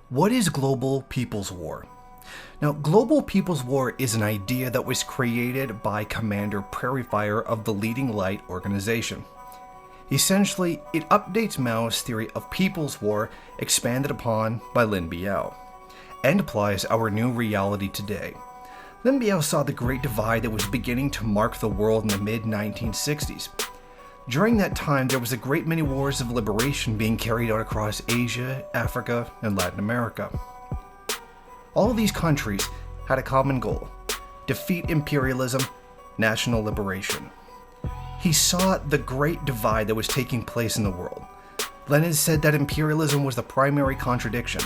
What is Global People's War? Now, Global People's War is an idea that was created by Commander Prairie Fire of the Leading Light organization. Essentially, it updates Mao's theory of People's War expanded upon by Lin Biao, and applies our new reality today. Lin Biao saw the Great Divide that was beginning to mark the world in the mid-1960s. During that time, there was a great many wars of liberation being carried out across Asia, Africa, and Latin America. All of these countries had a common goal: defeat imperialism, national liberation. He saw the Great Divide that was taking place in the world. Lenin said that imperialism was the primary contradiction.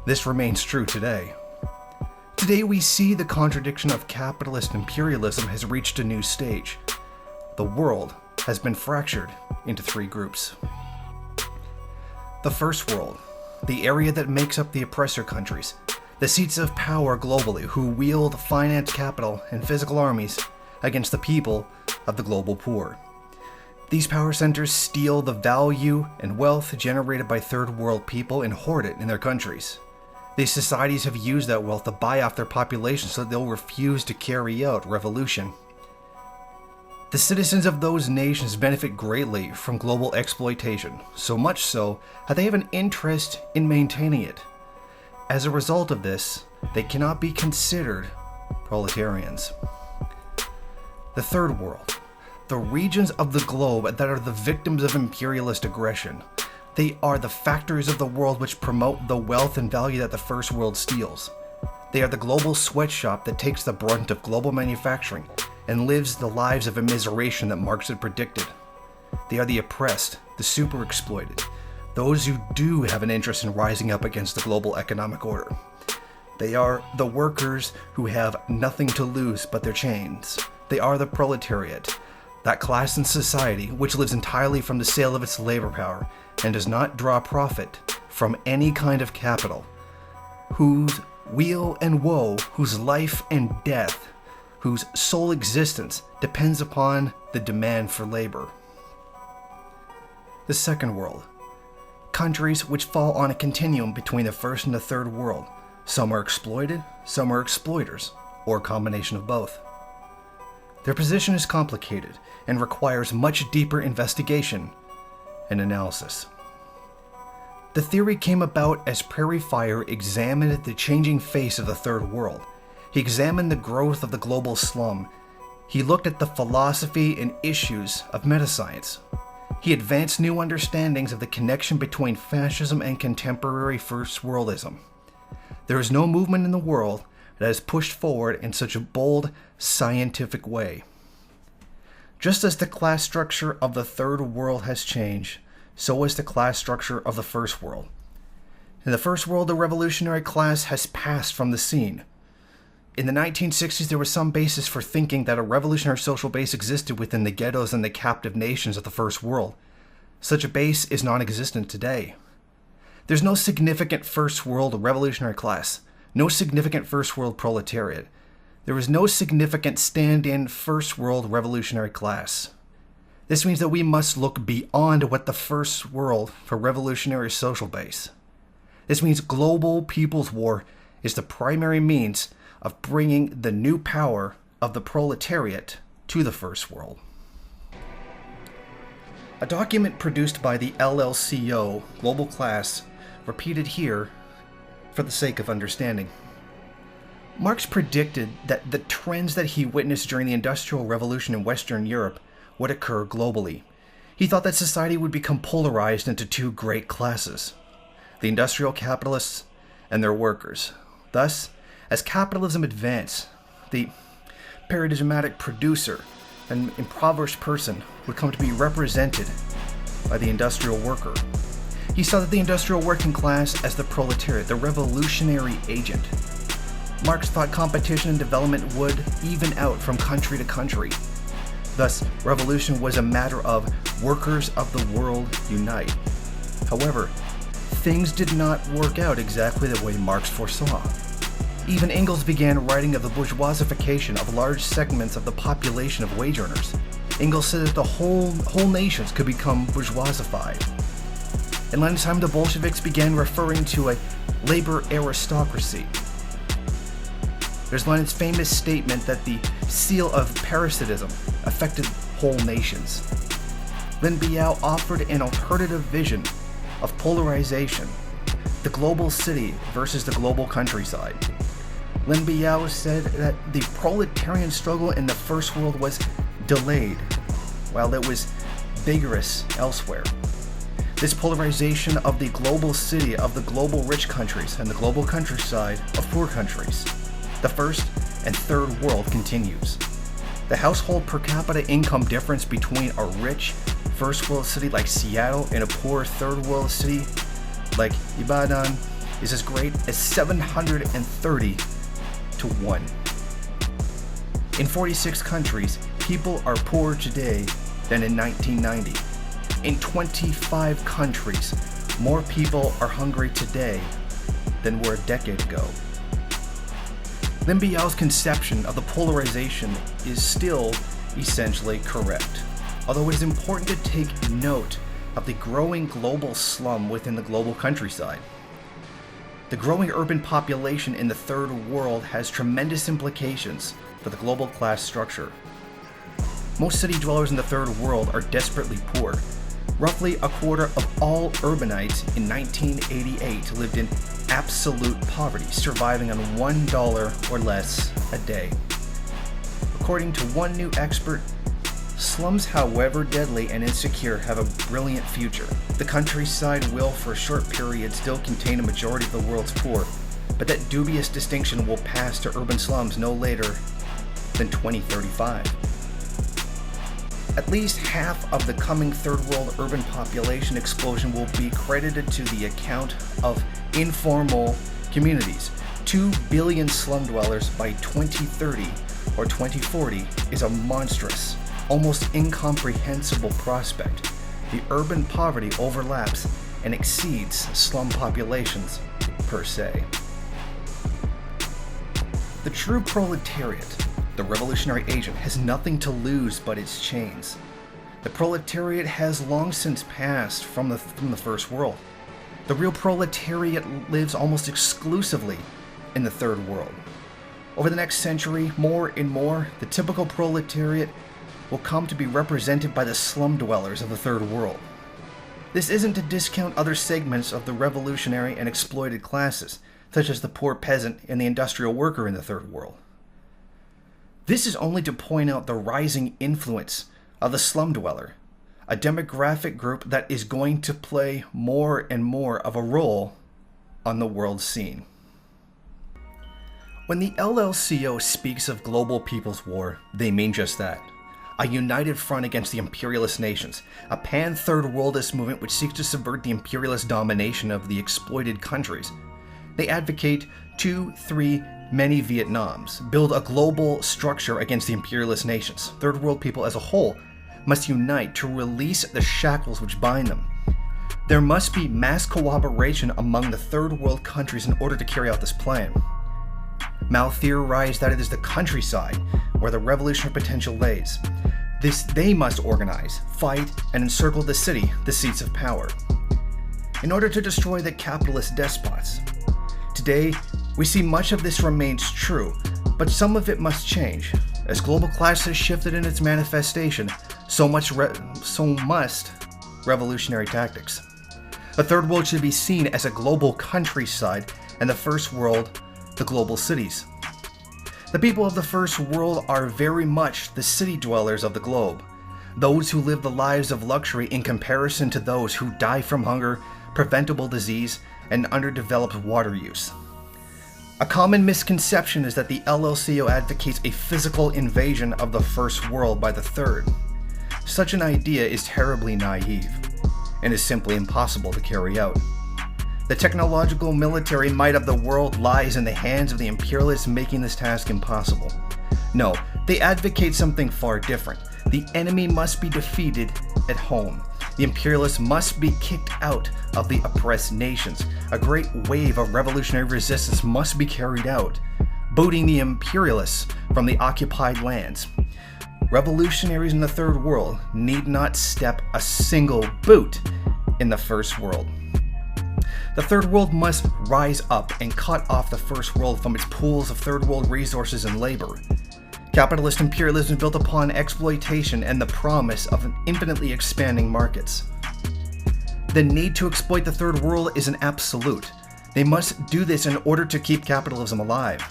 This remains true today. Today we see the contradiction of capitalist imperialism has reached a new stage. The world has been fractured into three groups. The First World, the area that makes up the oppressor countries, the seats of power globally who wield finance capital and physical armies against the people of the global poor. These power centers steal the value and wealth generated by third world people and hoard it in their countries. These societies have used that wealth to buy off their population so that they'll refuse to carry out revolution. The citizens of those nations benefit greatly from global exploitation, so much so that they have an interest in maintaining it. As a result of this, they cannot be considered proletarians. The Third World, the regions of the globe that are the victims of imperialist aggression. They are the factories of the world which promote the wealth and value that the First World steals. They are the global sweatshop that takes the brunt of global manufacturing and lives the lives of immiseration that Marx had predicted. They are the oppressed, the super exploited, those who do have an interest in rising up against the global economic order. They are the workers who have nothing to lose but their chains. They are the proletariat, that class in society which lives entirely from the sale of its labor power and does not draw profit from any kind of capital, whose weal and woe, whose life and death, whose sole existence depends upon the demand for labor. The Second World, countries which fall on a continuum between the First and the Third World. Some are exploited, some are exploiters, or a combination of both. Their position is complicated and requires much deeper investigation and analysis. The theory came about as Prairie Fire examined the changing face of the Third World. He examined the growth of the global slum. He looked at the philosophy and issues of metascience. He advanced new understandings of the connection between fascism and contemporary First Worldism. There is no movement in the world that has pushed forward in such a bold, scientific way. Just as the class structure of the Third World has changed, so has the class structure of the First World. In the First World, the revolutionary class has passed from the scene. In the 1960s, there was some basis for thinking that a revolutionary social base existed within the ghettos and the captive nations of the First World. Such a base is non-existent today. There's no significant First World revolutionary class, no significant First World proletariat. There is no significant stand-in First World revolutionary class. This means that we must look beyond what the First World for revolutionary social base. This means Global People's War is the primary means of bringing the new power of the proletariat to the First World. A document produced by the LLCO, Global Class, repeated here for the sake of understanding. Marx predicted that the trends that he witnessed during the Industrial Revolution in Western Europe would occur globally. He thought that society would become polarized into two great classes: the industrial capitalists and their workers. Thus, as capitalism advanced, the paradigmatic producer, an impoverished person, would come to be represented by the industrial worker. He saw that the industrial working class as the proletariat, the revolutionary agent. Marx thought competition and development would even out from country to country. Thus, revolution was a matter of workers of the world unite. However, things did not work out exactly the way Marx foresaw. Even Engels began writing of the bourgeoisification of large segments of the population of wage earners. Engels said that the whole nations could become bourgeoisified. In Lenin's time, the Bolsheviks began referring to a labor aristocracy. There's Lenin's famous statement that the seal of parasitism affected whole nations. Lin Biao offered an alternative vision of polarization, the global city versus the global countryside. Lin Biao said that the proletarian struggle in the First World was delayed, while it was vigorous elsewhere. This polarization of the global city of the global rich countries and the global countryside of poor countries, the first and third world, continues. The household per capita income difference between a rich first world city like Seattle and a poor third world city like Ibadan is as great as 730 to 1. In 46 countries, people are poorer today than in 1990. In 25 countries, more people are hungry today than were a decade ago. Lin Biao's conception of the polarization is still essentially correct, although it is important to take note of the growing global slum within the global countryside. The growing urban population in the third world has tremendous implications for the global class structure. Most city dwellers in the third world are desperately poor. Roughly a quarter of all urbanites in 1988 lived in absolute poverty, surviving on $1 or less a day. According to one new expert, slums, however deadly and insecure, have a brilliant future. The countryside will, for a short period, still contain a majority of the world's poor, but that dubious distinction will pass to urban slums no later than 2035. At least half of the coming third world urban population explosion will be credited to the account of informal communities. 2 billion slum dwellers by 2030 or 2040 is a monstrous, almost incomprehensible prospect. The urban poverty overlaps and exceeds slum populations per se. The true proletariat, the revolutionary agent, has nothing to lose but its chains. The proletariat has long since passed from the first world. The real proletariat lives almost exclusively in the third world. Over the next century, more and more, the typical proletariat will come to be represented by the slum dwellers of the third world. This isn't to discount other segments of the revolutionary and exploited classes, such as the poor peasant and the industrial worker in the third world. This is only to point out the rising influence of the slum dweller, a demographic group that is going to play more and more of a role on the world scene. When the LLCO speaks of global people's war, they mean just that. A united front against the imperialist nations, a pan-third worldist movement which seeks to subvert the imperialist domination of the exploited countries. They advocate 2, 3, many Vietnams, build a global structure against the imperialist nations. Third world people as a whole must unite to release the shackles which bind them. There must be mass cooperation among the third world countries in order to carry out this plan. Mao theorized that it is the countryside where the revolutionary potential lays. They must organize, fight, and encircle the city, the seats of power, in order to destroy the capitalist despots. Today, we see much of this remains true, but some of it must change. As global class has shifted in its manifestation, so must revolutionary tactics. The third world should be seen as a global countryside, and the first world, the global cities. The people of the first world are very much the city dwellers of the globe, those who live the lives of luxury in comparison to those who die from hunger, preventable disease, and underdeveloped water use. A common misconception is that the LLCO advocates a physical invasion of the first world by the third. Such an idea is terribly naive, and is simply impossible to carry out. The technological military might of the world lies in the hands of the imperialists, making this task impossible. No, they advocate something far different. The enemy must be defeated at home. The imperialists must be kicked out of the oppressed nations. A great wave of revolutionary resistance must be carried out, booting the imperialists from the occupied lands. Revolutionaries in the third world need not step a single boot in the first world. The third world must rise up and cut off the first world from its pools of third world resources and labor. Capitalist imperialism is built upon exploitation and the promise of infinitely expanding markets. The need to exploit the third world is an absolute. They must do this in order to keep capitalism alive.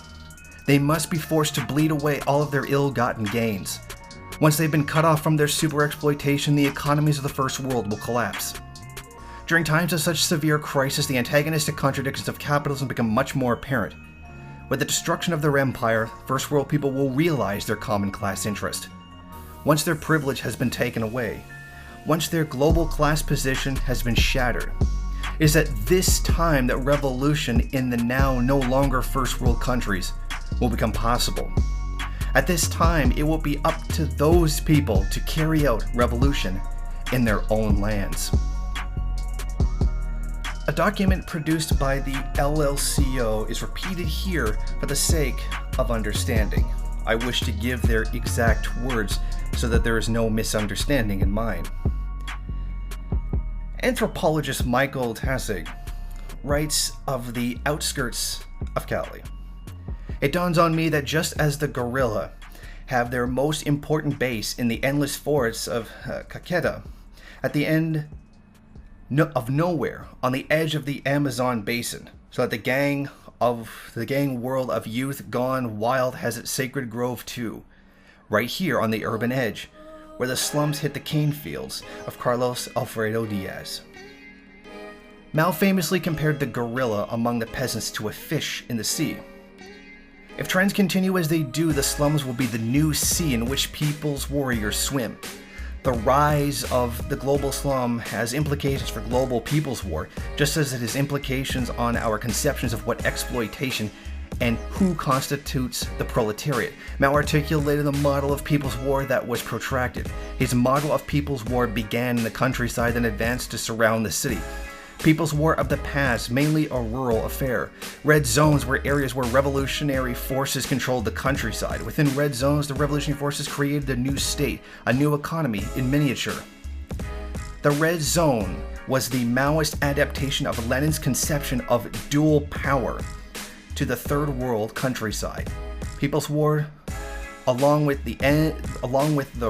They must be forced to bleed away all of their ill-gotten gains. Once they've been cut off from their super-exploitation, the economies of the first world will collapse. During times of such severe crisis, the antagonistic contradictions of capitalism become much more apparent. With the destruction of their empire, first world people will realize their common class interest. Once their privilege has been taken away, once their global class position has been shattered, it is at this time that revolution in the now no longer first world countries will become possible. At this time, it will be up to those people to carry out revolution in their own lands. A document produced by the LLCO is repeated here for the sake of understanding. I wish to give their exact words so that there is no misunderstanding in mine. Anthropologist Michael Tassig writes of the outskirts of Cali. It dawns on me that just as the gorilla have their most important base in the endless forests of Caqueta, at the end of nowhere, on the edge of the Amazon basin, so that the gang world of youth gone wild has its sacred grove too, right here on the urban edge, where the slums hit the cane fields of Carlos Alfredo Diaz. Mao famously compared the gorilla among the peasants to a fish in the sea. If trends continue as they do, the slums will be the new sea in which people's warriors swim. The rise of the global slum has implications for global people's war, just as it has implications on our conceptions of what exploitation and who constitutes the proletariat. Mao articulated the model of people's war that was protracted. His model of people's war began in the countryside and advanced to surround the city. People's war of the past, mainly a rural affair. Red zones were areas where revolutionary forces controlled the countryside. Within red zones, the revolutionary forces created a new state, a new economy in miniature. The red zone was the Maoist adaptation of Lenin's conception of dual power to the third world countryside. People's war, along with the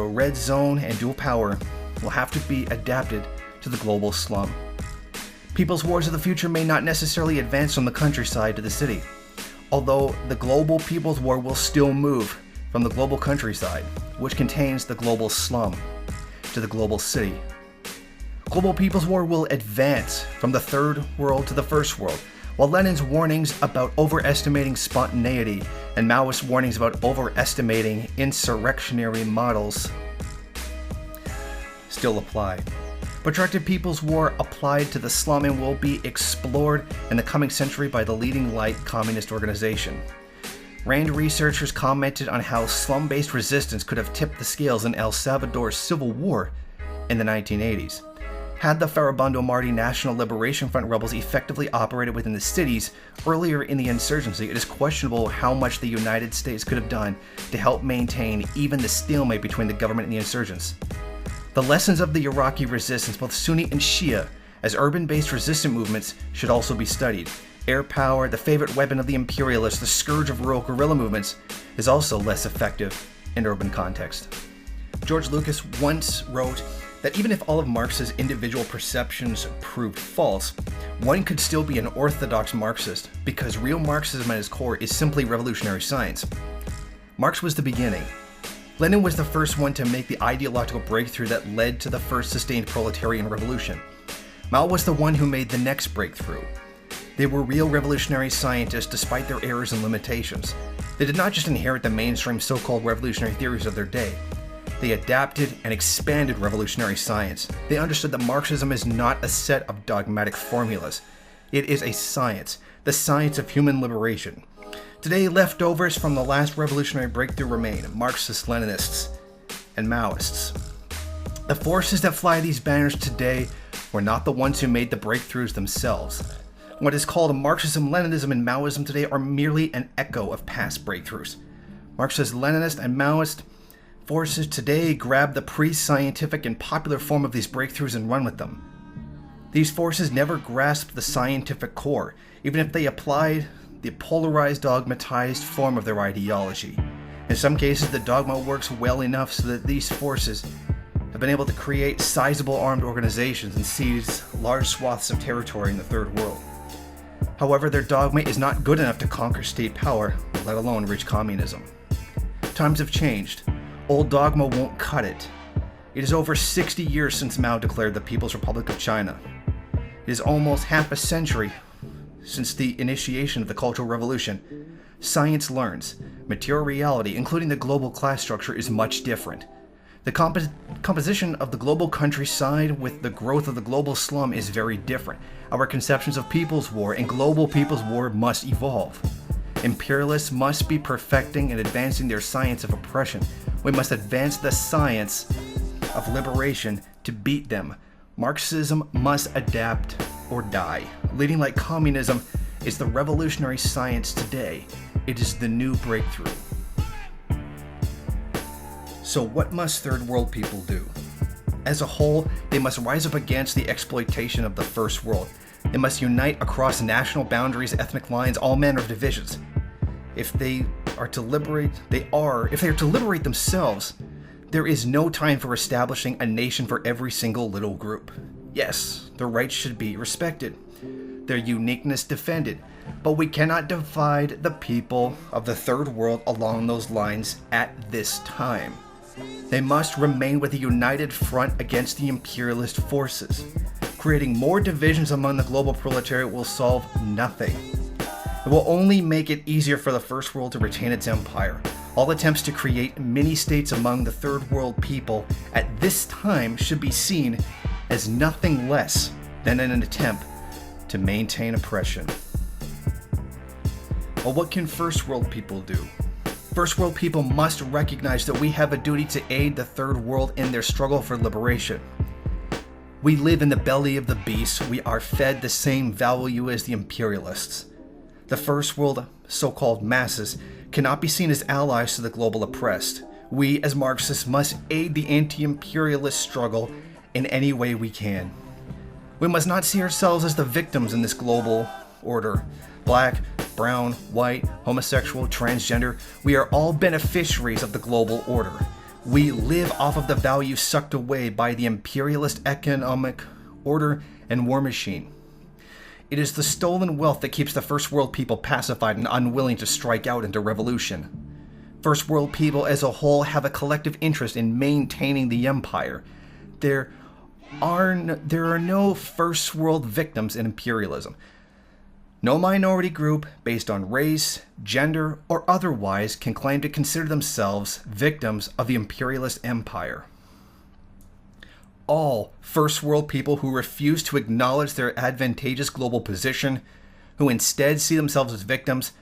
red zone and dual power, will have to be adapted to the global slum. People's wars of the future may not necessarily advance from the countryside to the city, although the global people's war will still move from the global countryside, which contains the global slum, to the global city. Global people's war will advance from the third world to the first world, while Lenin's warnings about overestimating spontaneity and Maoist warnings about overestimating insurrectionary models still apply. Protracted People's War applied to the slum and will be explored in the coming century by the leading light communist organization. Rand researchers commented on how slum-based resistance could have tipped the scales in El Salvador's civil war in the 1980s. Had the Farabundo Marti National Liberation Front rebels effectively operated within the cities earlier in the insurgency, it is questionable how much the United States could have done to help maintain even the stalemate between the government and the insurgents. The lessons of the Iraqi resistance, both Sunni and Shia, as urban-based resistant movements, should also be studied. Air power, the favorite weapon of the imperialists, the scourge of rural guerrilla movements, is also less effective in urban context. George Lucas once wrote that even if all of Marx's individual perceptions proved false, one could still be an orthodox Marxist, because real Marxism at its core is simply revolutionary science. Marx was the beginning. Lenin was the first one to make the ideological breakthrough that led to the first sustained proletarian revolution. Mao was the one who made the next breakthrough. They were real revolutionary scientists despite their errors and limitations. They did not just inherit the mainstream so-called revolutionary theories of their day. They adapted and expanded revolutionary science. They understood that Marxism is not a set of dogmatic formulas. It is a science, the science of human liberation. Today, leftovers from the last revolutionary breakthrough remain: Marxists, Leninists, and Maoists. The forces that fly these banners today were not the ones who made the breakthroughs themselves. What is called Marxism, Leninism, and Maoism today are merely an echo of past breakthroughs. Marxist, Leninist, and Maoist forces today grab the pre-scientific and popular form of these breakthroughs and run with them. These forces never grasped the scientific core, even if they applied the polarized, dogmatized form of their ideology. In some cases, the dogma works well enough so that these forces have been able to create sizable armed organizations and seize large swaths of territory in the Third World. However, their dogma is not good enough to conquer state power, let alone reach communism. Times have changed. Old dogma won't cut it. It is over 60 years since Mao declared the People's Republic of China. It is almost half a century since the initiation of the Cultural Revolution. Science learns. Material reality, including the global class structure, is much different. The composition of the global countryside with the growth of the global slum is very different. Our conceptions of people's war and global people's war must evolve. Imperialists must be perfecting and advancing their science of oppression. We must advance the science of liberation to beat them. Marxism must adapt or die. Leading like communism is the revolutionary science today. It is the new breakthrough. So what must Third World people do? As a whole, they must rise up against the exploitation of the First World. They must unite across national boundaries, ethnic lines, all manner of divisions. If they are to liberate themselves, there is no time for establishing a nation for every single little group. Yes, their rights should be respected, their uniqueness defended, but we cannot divide the people of the Third World along those lines at this time. They must remain with a united front against the imperialist forces. Creating more divisions among the global proletariat will solve nothing. It will only make it easier for the First World to retain its empire. All attempts to create mini-states among the Third World people at this time should be seen as nothing less than an attempt to maintain oppression. Well, what can First World people do? First World people must recognize that we have a duty to aid the Third World in their struggle for liberation. We live in the belly of the beast. We are fed the same value as the imperialists. The First World so-called masses cannot be seen as allies to the global oppressed. We, as Marxists, must aid the anti-imperialist struggle in any way we can. We must not see ourselves as the victims in this global order. Black, brown, white, homosexual, transgender, we are all beneficiaries of the global order. We live off of the values sucked away by the imperialist economic order and war machine. It is the stolen wealth that keeps the First World people pacified and unwilling to strike out into revolution. First World people as a whole have a collective interest in maintaining the empire. There are no First World victims in imperialism. No minority group, based on race, gender, or otherwise, can claim to consider themselves victims of the imperialist empire. All First World people who refuse to acknowledge their advantageous global position, who instead see themselves as victims,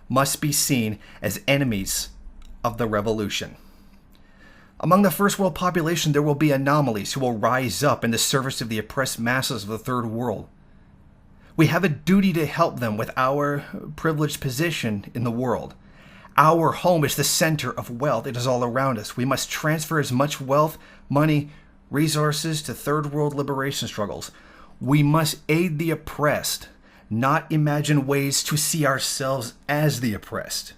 must be seen as enemies of the revolution. Among the First World population, there will be anomalies who will rise up in the service of the oppressed masses of the Third World. We have a duty to help them with our privileged position in the world. Our home is the center of wealth. It is all around us. We must transfer as much wealth, money, resources to Third World liberation struggles. We must aid the oppressed, not imagine ways to see ourselves as the oppressed.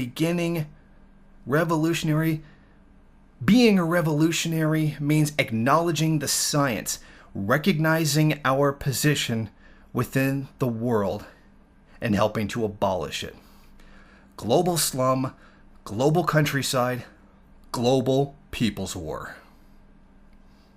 Being a revolutionary means acknowledging the science, recognizing our position within the world, and helping to abolish it. Global slum, global countryside, global people's war.